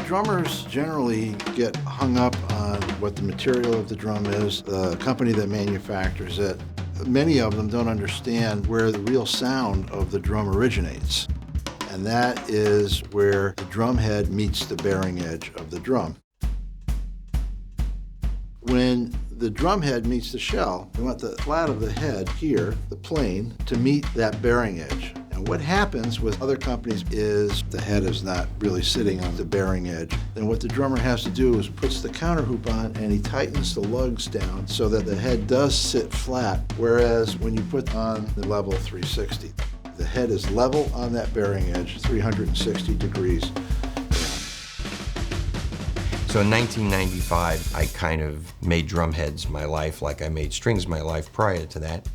Drummers generally get hung up on what the material of the drum is, the company that manufactures it. Many of them don't understand where the real sound of the drum originates, and that is where the drum head meets the bearing edge of the drum. When the drum head meets the shell, we want the flat of the head here, the plane, to meet that bearing edge. And what happens with other companies is the head is not really sitting on the bearing edge. Then what the drummer has to do is puts the counter hoop on and he tightens the lugs down so that the head does sit flat, whereas when you put on the level 360, the head is level on that bearing edge, 360 degrees. So in 1995, I kind of made drumheads my life like I made strings my life prior to that.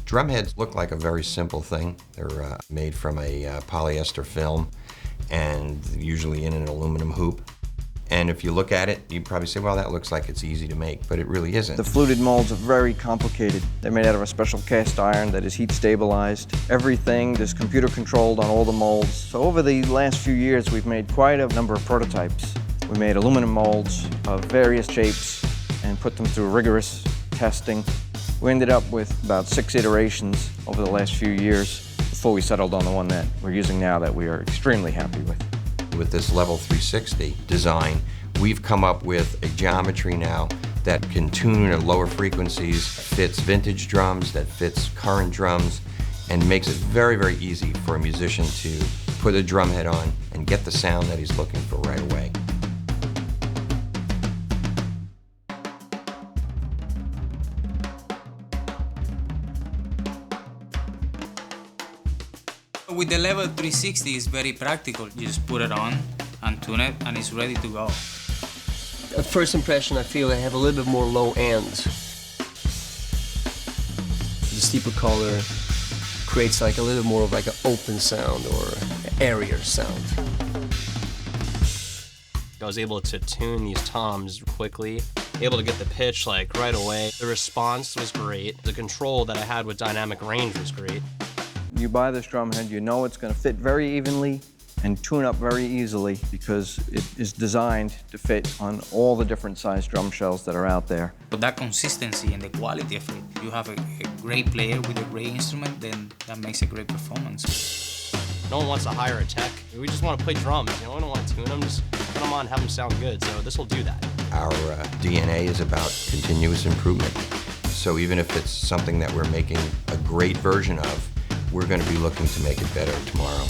Drumheads look like a very simple thing. They're made from a polyester film and usually in an aluminum hoop. And if you look at it, you'd probably say, well, that looks like it's easy to make, but it really isn't. The fluted molds are very complicated. They're made out of a special cast iron that is heat stabilized. Everything is computer controlled on all the molds. So over the last few years, we've made quite a number of prototypes. We made aluminum molds of various shapes and put them through rigorous testing. We ended up with about 6 iterations over the last few years before we settled on the one that we're using now that we are extremely happy with. With this level 360 design, we've come up with a geometry now that can tune at lower frequencies, fits vintage drums, that fits current drums, and makes it very, very easy for a musician to put a drum head on and get the sound that he's looking for right away. With the level 360, it's very practical. You just put it on and tune it, and it's ready to go. At first impression, I feel I have a little bit more low ends. The steeper color creates like a little more of like an open sound or airier sound. I was able to tune these toms quickly, able to get the pitch like right away. The response was great. The control that I had with dynamic range was great. You buy this drum head, you know it's going to fit very evenly and tune up very easily because it is designed to fit on all the different size drum shells that are out there. But that consistency and the quality of it, you have a great player with a great instrument, then that makes a great performance. No one wants to hire a tech. We just want to play drums. You know, we don't want to tune them, just put them on and have them sound good. So this will do that. Our DNA is about continuous improvement. So even if it's something that we're making a great version of, we're going to be looking to make it better tomorrow.